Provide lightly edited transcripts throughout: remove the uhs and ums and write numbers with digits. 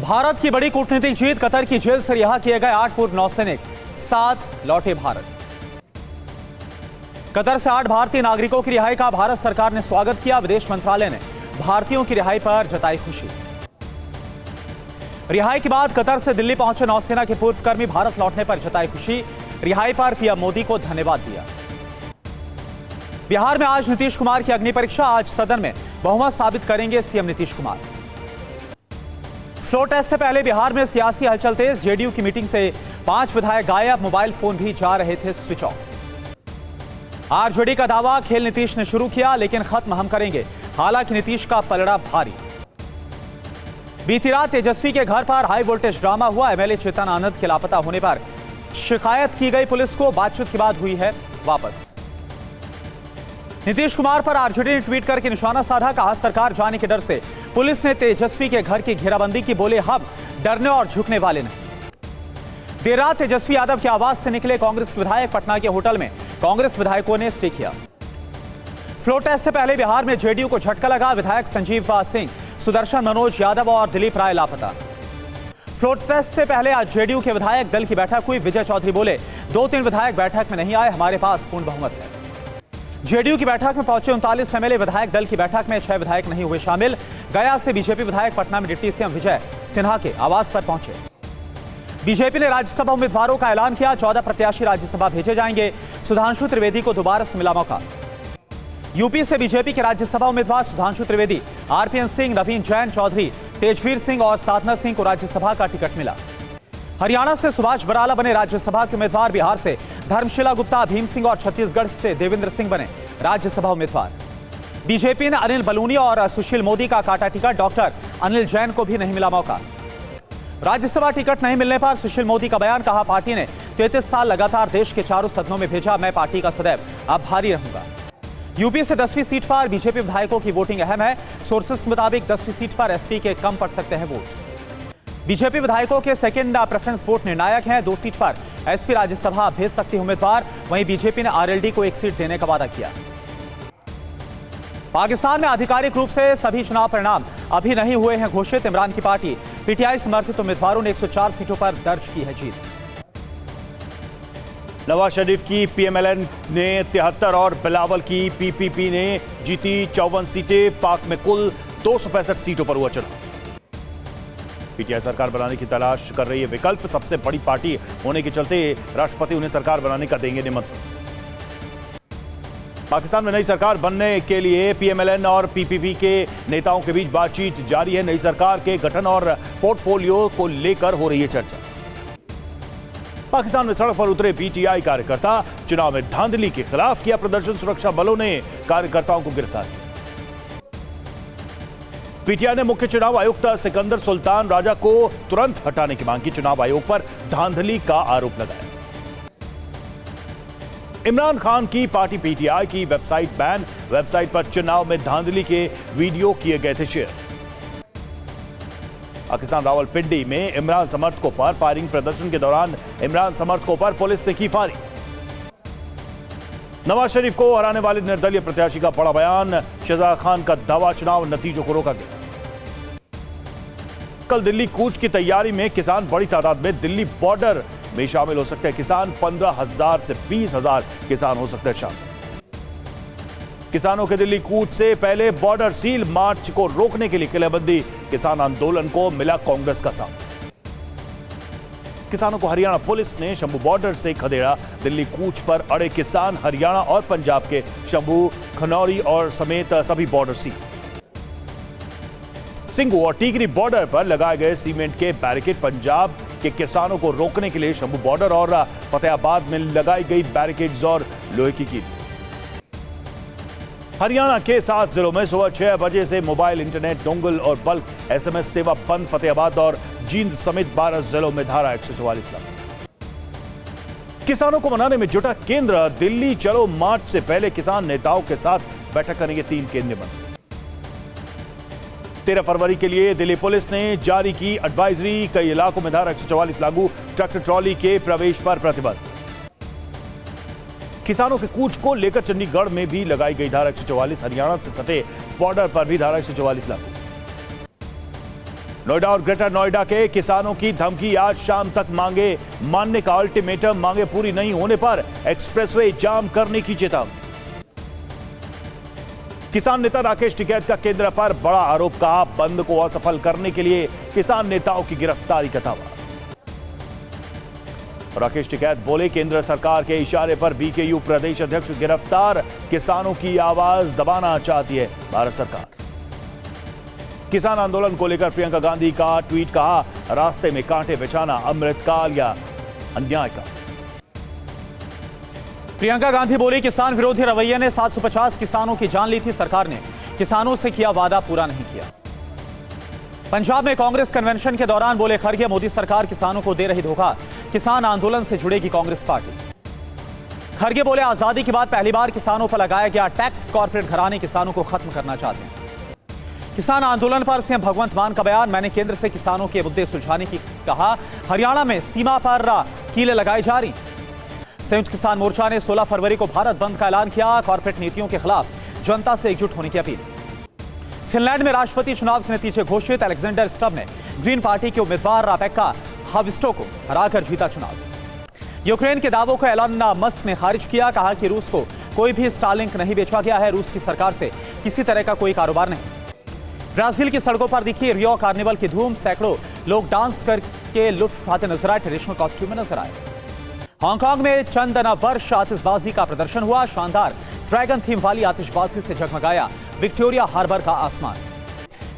भारत की बड़ी कूटनीतिक जीत। कतर की जेल से रिहा किए गए 8 पूर्व नौसैनिक 7 लौटे भारत। कतर से 8 भारतीय नागरिकों की रिहाई का भारत सरकार ने स्वागत किया। विदेश मंत्रालय ने भारतीयों की रिहाई पर जताई खुशी। रिहाई के बाद कतर से दिल्ली पहुंचे नौसेना के पूर्व कर्मी भारत लौटने पर जताई खुशी। रिहाई पर पीएम मोदी को धन्यवाद दिया। बिहार में आज नीतीश कुमार की अग्नि परीक्षा। आज सदन में बहुमत साबित करेंगे CM Nitish Kumar. Floor test से पहले बिहार में सियासी हलचल तेज। जेडीयू की मीटिंग से 5 विधायक गायब। मोबाइल फोन भी जा रहे थे स्विच ऑफ। आरजेडी का दावा, खेल नीतीश ने शुरू किया लेकिन खत्म हम करेंगे। हालांकि नीतीश का पलड़ा भारी। बीती रात तेजस्वी के घर पर हाई वोल्टेज ड्रामा हुआ। एमएलए चेतन आनंद के लापता होने पर शिकायत की गई पुलिस को। बातचीत के बाद हुई है वापस। नीतीश कुमार पर आरजेडी ने ट्वीट करके निशाना साधा। कहा, सरकार जाने के डर से पुलिस ने तेजस्वी के घर की घेराबंदी की। बोले, हम डरने और झुकने वाले नहीं। देर रात तेजस्वी यादव के आवास से निकले कांग्रेस के विधायक। पटना के होटल में कांग्रेस विधायकों ने स्टे किया। फ्लोर टेस्ट से पहले बिहार में जेडीयू को झटका लगा। विधायक संजीव सिंह, सुदर्शन मनोज यादव और दिलीप राय लापता। फ्लोर टेस्ट से पहले आज जेडीयू के विधायक दल की बैठक हुई। विजय चौधरी बोले, 2-3 विधायक बैठक में नहीं आए, हमारे पास पूर्ण बहुमत है। जेडीयू की बैठक में पहुंचे 39 एमएलए। विधायक दल की बैठक में 6 विधायक नहीं हुए शामिल। गया से बीजेपी विधायक पटना में डिप्टी सीएम विजय सिन्हा के आवास पर पहुंचे। बीजेपी ने राज्यसभा उम्मीदवारों का ऐलान किया। 14 प्रत्याशी राज्यसभा भेजे जाएंगे। सुधांशु त्रिवेदी को दोबारा से मिला मौका। यूपी से बीजेपी के राज्यसभा उम्मीदवार सुधांशु त्रिवेदी, आरपीएन सिंह, नवीन जैन चौधरी, तेजवीर सिंह और साधना सिंह को राज्यसभा का टिकट मिला। हरियाणा से सुभाष बराला बने राज्यसभा के उम्मीदवार। बिहार से धर्मशिला गुप्ता, भीम सिंह और छत्तीसगढ़ से देवेंद्र सिंह बने राज्यसभा उम्मीदवार। बीजेपी ने अनिल बलूनी और सुशील मोदी का काटा टिकट। डॉक्टर अनिल जैन को भी नहीं मिला मौका। राज्यसभा टिकट नहीं मिलने पर सुशील मोदी का बयान। कहा, पार्टी ने 33 साल लगातार देश के चारों सदनों में भेजा। मैं पार्टी का सदैव आभारी रहूंगा। यूपी से 10वीं सीट पर बीजेपी विधायकों की वोटिंग अहम है। सोर्सेस के मुताबिक 10वीं सीट पर एसपी के कम पड़ सकते हैं वोट। बीजेपी विधायकों के सेकंड प्रेफरेंस वोट निर्णायक हैं। 2 सीट पर एसपी राज्यसभा भेज सकती है उम्मीदवार। वहीं बीजेपी ने आरएलडी को 1 सीट देने का वादा किया। पाकिस्तान में आधिकारिक रूप से सभी चुनाव परिणाम अभी नहीं हुए हैं घोषित। इमरान की पार्टी पीटीआई समर्थित उम्मीदवारों ने 104 सीटों पर दर्ज की है जीत। नवाज शरीफ की पीएमएलएन ने 73 और बिलावल की पीपीपी ने जीती 54 सीटें। पाक में कुल 265 सीटों पर हुआ चुनाव। पीटीआई सरकार बनाने की तलाश कर रही है विकल्प। सबसे बड़ी पार्टी होने के चलते राष्ट्रपति उन्हें सरकार बनाने का देंगे निमंत्रण। पाकिस्तान में नई सरकार बनने के लिए पीएमएलएन और पीपीपी के नेताओं के बीच बातचीत जारी है। नई सरकार के गठन और पोर्टफोलियो को लेकर हो रही है चर्चा। पाकिस्तान में सड़क पर उतरे पीटीआई कार्यकर्ता। चुनाव में धांधली के खिलाफ किया प्रदर्शन। सुरक्षा बलों ने कार्यकर्ताओं को गिरफ्तार किया। पीटीआई ने मुख्य चुनाव आयुक्त सिकंदर सुल्तान राजा को तुरंत हटाने की मांग की। चुनाव आयोग पर धांधली का आरोप लगाया। इमरान खान की पार्टी पीटीआई की वेबसाइट बैन। वेबसाइट पर चुनाव में धांधली के वीडियो किए गए थे शेयर। पाकिस्तान रावलपिंडी में इमरान समर्थकों पर फायरिंग। प्रदर्शन के दौरान इमरान समर्थकों पर पुलिस ने की फायरिंग। नवाज शरीफ को हराने वाले निर्दलीय प्रत्याशी का बड़ा बयान। शहजाद खान का दावा, चुनाव नतीजों को रोका गया। कल दिल्ली कूच की तैयारी में किसान बड़ी तादाद में दिल्ली बॉर्डर में शामिल हो सकते हैं। किसान 15,000 से 20,000 किसान हो सकते हैं शामिल। किसानों के दिल्ली कूच से पहले बॉर्डर सील मार्च को रोकने के लिए किलेबंदी। किसान आंदोलन को मिला कांग्रेस का साथ। किसानों को हरियाणा पुलिस ने शंभू बॉर्डर से खदेड़ा। दिल्ली कूच पर अड़े किसान हरियाणा और पंजाब के शंभू, खनौरी और समेत सभी बॉर्डर सील। सिंघू और टीकरी बॉर्डर पर लगाए गए सीमेंट के बैरिकेड। पंजाब के किसानों को रोकने के लिए शंभू बॉर्डर और फतेहाबाद में लगाई गई बैरिकेड्स और लोहे की कील। हरियाणा के 7 जिलों में सुबह 6 बजे से मोबाइल, इंटरनेट, डोंगल और बल्क एसएमएस सेवा बंद। फतेहाबाद और जींद समेत 12 जिलों में धारा 144 लागू। किसानों को मनाने में जुटा केंद्र। दिल्ली चलो मार्च से पहले किसान नेताओं के साथ बैठक करेंगे 3 केंद्रीय मंत्री। 13 फरवरी के लिए दिल्ली पुलिस ने जारी की एडवाइजरी। कई इलाकों में धारा 144 लागू। ट्रैक्टर ट्रॉली के प्रवेश पर प्रतिबंध। किसानों के कूच को लेकर चंडीगढ़ में भी लगाई गई धारा 144। हरियाणा से सटे बॉर्डर पर भी धारा 144 लागू। नोएडा और ग्रेटर नोएडा के किसानों की धमकी, आज शाम तक मांगे मानने का अल्टीमेटम, मांगे पूरी नहीं होने पर एक्सप्रेसवे जाम करने की चेतावनी। किसान नेता राकेश टिकैत का केंद्र पर बड़ा आरोप, कहा बंद को असफल करने के लिए किसान नेताओं की गिरफ्तारी का दावा। राकेश टिकैत बोले, केंद्र सरकार के इशारे पर बीकेयू प्रदेश अध्यक्ष गिरफ्तार, किसानों की आवाज दबाना चाहती है भारत सरकार। किसान आंदोलन को लेकर प्रियंका गांधी का ट्वीट, कहा रास्ते में कांटे बिछाना अमृतकाल या अन्याय का। प्रियंका गांधी बोली, किसान विरोधी रवैये ने 750 किसानों की जान ली थी, सरकार ने किसानों से किया वादा, पूरा नहीं किया। पंजाब में कांग्रेस कन्वेंशन के दौरान बोले खड़गे, मोदी सरकार किसानों को दे रही धोखा, किसान आंदोलन से जुड़ेगी कांग्रेस पार्टी। खड़गे बोले, आजादी के बाद पहली बार किसानों पर लगाया गया टैक्स, कॉर्पोरेट घराने किसानों को खत्म करना चाहते हैं। किसान आंदोलन पर सीएम भगवंत मान का बयान, मैंने केंद्र से किसानों के मुद्दे सुलझाने की कहा, हरियाणा में सीमा पर कीले लगाई जा रही। संयुक्त किसान मोर्चा ने 16 फरवरी को भारत बंद का ऐलान किया, कॉर्पोरेट नीतियों के खिलाफ जनता से एकजुट होने की अपील। फिनलैंड में राष्ट्रपति चुनाव के नतीजे घोषित, अलेक्जेंडर स्टब ने ग्रीन पार्टी के उम्मीदवार राबेक्का हाविस्टो को हराकर जीता चुनाव। यूक्रेन के दावों को एलन मस्क ने खारिज किया, कहा कि रूस को कोई भी स्टारलिंक नहीं बेचा गया है, रूस की सरकार से किसी तरह का कोई कारोबार नहीं। ब्राजील की सड़कों पर दिखी रियो कार्निवल की धूम, सैकड़ों लोग डांस करके लुत्फ उठाते नजर आए, ट्रेडिशनल कॉस्ट्यूम में नजर आए। हांगकांग में चंद वर्ष आतिशबाजी का प्रदर्शन हुआ, शानदार ड्रैगन थीम वाली आतिशबाजी से जगमगाया विक्टोरिया हार्बर का आसमान।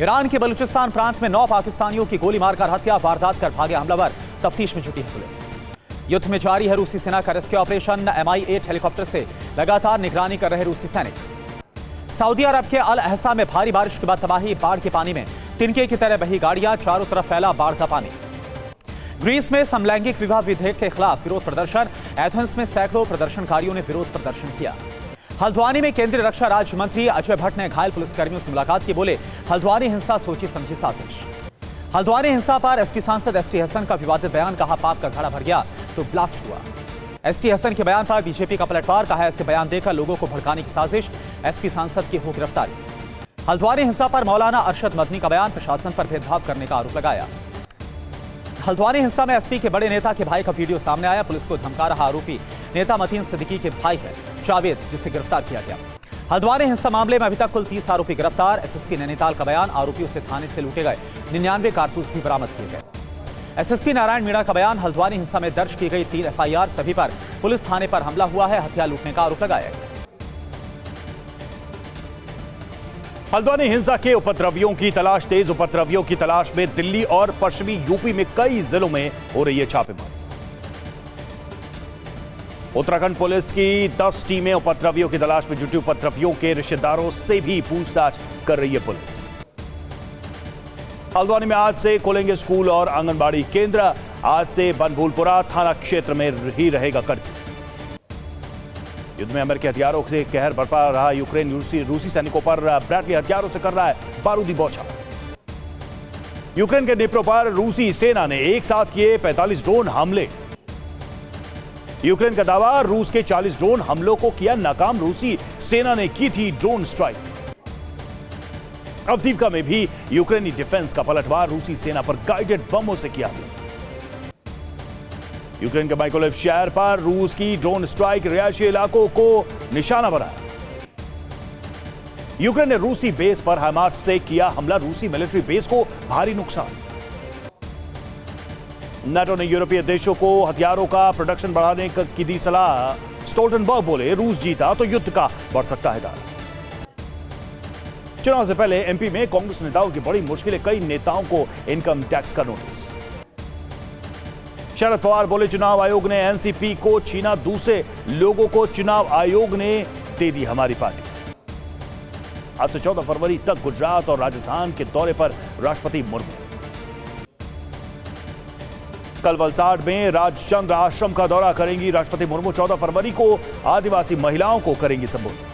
ईरान के बलूचिस्तान प्रांत में 9 पाकिस्तानियों की गोली मारकर हत्या, वारदात कर भागे हमलावर, तफ्तीश में जुटी है पुलिस। युद्ध में जारी है रूसी सेना का रेस्क्यू ऑपरेशन, MI-8 हेलीकॉप्टर से लगातार निगरानी कर रहे रूसी सैनिक। सऊदी अरब के अल अहसा में भारी बारिश के बाद तबाही, बाढ़ के पानी में तिनके की तरह बही गाड़ियां, चारों तरफ फैला बाढ़ का पानी। ग्रीस में समलैंगिक विवाह विधेयक के खिलाफ विरोध प्रदर्शन, एथेंस में सैकड़ों प्रदर्शनकारियों ने विरोध प्रदर्शन किया। हल्द्वानी में केंद्रीय रक्षा राज्य मंत्री अजय भट्ट ने घायल पुलिसकर्मियों से मुलाकात की, बोले हल्द्वानी हिंसा सोची समझी साजिश। हल्द्वानी हिंसा पर एसपी सांसद एसटी हसन का विवादित बयान, कहा पाप का घड़ा भर गया तो ब्लास्ट हुआ। एसटी हसन के बयान पर बीजेपी का पलटवार, कहा ऐसे बयान देकर लोगों को भड़काने की साजिश, एसपी सांसद की हो गिरफ्तारी। हल्द्वानी हिंसा पर मौलाना अरशद मदनी का बयान, प्रशासन पर भेदभाव करने का आरोप लगाया। हल्द्वानी हिंसा में एसपी के बड़े नेता के भाई का वीडियो सामने आया, पुलिस को धमका रहा आरोपी नेता मतीन सिद्दीकी के भाई है जावेद, जिसे गिरफ्तार किया गया। हल्द्वानी हिंसा मामले में अभी तक कुल 30 आरोपी गिरफ्तार। एसएसपी नैनीताल का बयान, आरोपियों से थाने से लूटे गए 99 कारतूस भी बरामद किए गए। एसएसपी नारायण मीणा का बयान, हल्द्वानी हिंसा में दर्ज की गई 3 FIR, सभी पर पुलिस थाने पर हमला हुआ है, हथियार लूटने का आरोप लगाया गया। हल्द्वानी हिंसा के उपद्रवियों की तलाश तेज, उपद्रवियों की तलाश में दिल्ली और पश्चिमी यूपी में कई जिलों में हो रही है छापेमारी। उत्तराखंड पुलिस की 10 टीमें उपद्रवियों की तलाश में जुटी, उपद्रवियों के रिश्तेदारों से भी पूछताछ कर रही है पुलिस। हल्द्वानी में आज से खुलेंगे स्कूल और आंगनबाड़ी केंद्र, आज से बनभूलपुरा थाना क्षेत्र में ही रहेगा कर्फ्यू। युद्ध में अमेरिकी हथियारों से कहर बरपा रहा यूक्रेन, रूसी सैनिकों पर ब्रैडली हथियारों से कर रहा है बारूदी बौछार। यूक्रेन के डिप्रो पर रूसी सेना ने एक साथ किए 45 ड्रोन हमले। यूक्रेन का दावा, रूस के 40 ड्रोन हमलों को किया नाकाम, रूसी सेना ने की थी ड्रोन स्ट्राइक। अवदीपका में भी यूक्रेनी डिफेंस का पलटवार, रूसी सेना पर गाइडेड बमों से किया गया। यूक्रेन के माइकोलेव शहर पर रूस की ड्रोन स्ट्राइक, रिहायशी इलाकों को निशाना बनाया। यूक्रेन ने रूसी बेस पर हमास से किया हमला, रूसी मिलिट्री बेस को भारी नुकसान। नाटो ने यूरोपीय देशों को हथियारों का प्रोडक्शन बढ़ाने की दी सलाह, स्टोल्टनबर्ग बोले रूस जीता तो युद्ध का बढ़ सकता है दावा। चुनाव से पहले एमपी में कांग्रेस नेताओं की बड़ी मुश्किलें, कई नेताओं को इनकम टैक्स का नोटिस। शरद पवार बोले चुनाव आयोग ने एनसीपी को छीना, दूसरे लोगों को चुनाव आयोग ने दे दी हमारी पार्टी। आज से 14 फरवरी तक गुजरात और राजस्थान के दौरे पर राष्ट्रपति मुर्मू। कल वलसाड में राजचंद्र आश्रम का दौरा करेंगी राष्ट्रपति मुर्मू, 14 फरवरी को आदिवासी महिलाओं को करेंगी संबोधित।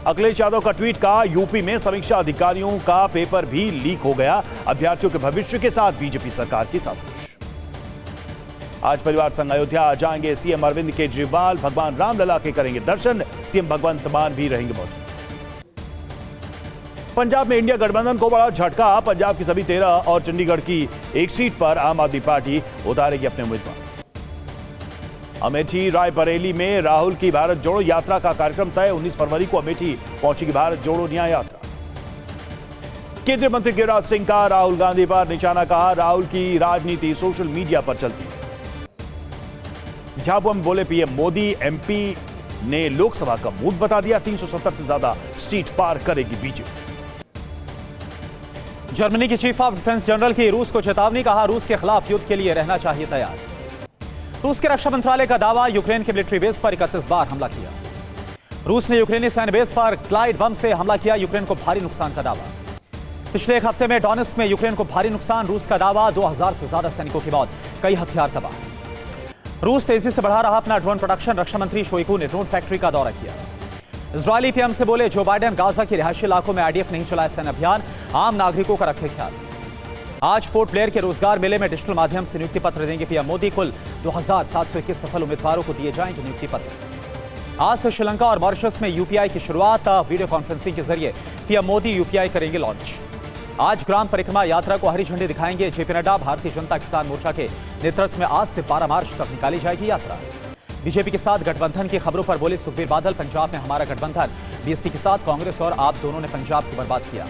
अखिलेश यादव का ट्वीट, कहा यूपी में समीक्षा अधिकारियों का पेपर भी लीक हो गया, अभ्यर्थियों के भविष्य के साथ बीजेपी सरकार की साजिश। आज परिवार संघ अयोध्या जाएंगे सीएम अरविंद केजरीवाल, भगवान रामलला के करेंगे दर्शन, सीएम भगवंत मान भी रहेंगे मौजूद। पंजाब में इंडिया गठबंधन को बड़ा झटका। पंजाब की सभी 13 और चंडीगढ़ की एक सीट पर आम आदमी पार्टी उतारेगी अपने उम्मीदवार। अमेठी रायबरेली में राहुल की भारत जोड़ो यात्रा का कार्यक्रम तय। 19 फरवरी को अमेठी पहुंचेगी भारत जोड़ो न्याय यात्रा। केंद्रीय मंत्री गिरिराज सिंह का राहुल गांधी पर निशाना। कहा, राहुल की राजनीति सोशल मीडिया पर चलती है। झाबुआ में बोले पीएम मोदी, एमपी ने लोकसभा का मूड बता दिया। 370 से ज्यादा सीट पार करेगी बीजेपी। जर्मनी की चीफ ऑफ डिफेंस जनरल की रूस को चेतावनी। कहा, रूस के खिलाफ युद्ध के लिए रहना चाहिए तैयार। रूस के रक्षा मंत्रालय का दावा, यूक्रेन के मिलिट्री बेस पर 31 बार हमला किया। रूस ने यूक्रेनी सैन्य बेस पर क्लाइड बम से हमला किया। यूक्रेन को भारी नुकसान का दावा। पिछले एक हफ्ते में डोनेट्स्क में यूक्रेन को भारी नुकसान। रूस का दावा, 2000 से ज्यादा सैनिकों की मौत, कई हथियार तबाह। रूस तेजी से बढ़ा रहा अपना ड्रोन प्रोडक्शन। रक्षा मंत्री शोइगु ने ड्रोन फैक्ट्री का दौरा किया। इजरायली पीएम से बोले जो बाइडेन, गाजा के रिहायशी इलाकों में आईडीएफ नहीं चलाए सैन्य अभियान, आम नागरिकों का रखे ख्याल। आज पोर्ट ब्लेयर के रोजगार मेले में डिजिटल माध्यम से नियुक्ति पत्र देंगे पीएम मोदी। कुल 2721 सफल उम्मीदवारों को दिए जाएंगे नियुक्ति पत्र। आज से श्रीलंका और मॉरिशस में यूपीआई की शुरुआत। वीडियो कॉन्फ्रेंसिंग के जरिए पीएम मोदी यूपीआई करेंगे लॉन्च। आज ग्राम परिक्रमा यात्रा को हरी झंडी दिखाएंगे जेपी नड्डा। भारतीय जनता किसान मोर्चा के नेतृत्व में आज से 12 मार्च तक निकाली जाएगी यात्रा। बीजेपी के साथ गठबंधन की खबरों पर बोले सुखबीर बादल, पंजाब में हमारा गठबंधन। बीएसपी के साथ कांग्रेस और आप दोनों ने पंजाब को बर्बाद किया।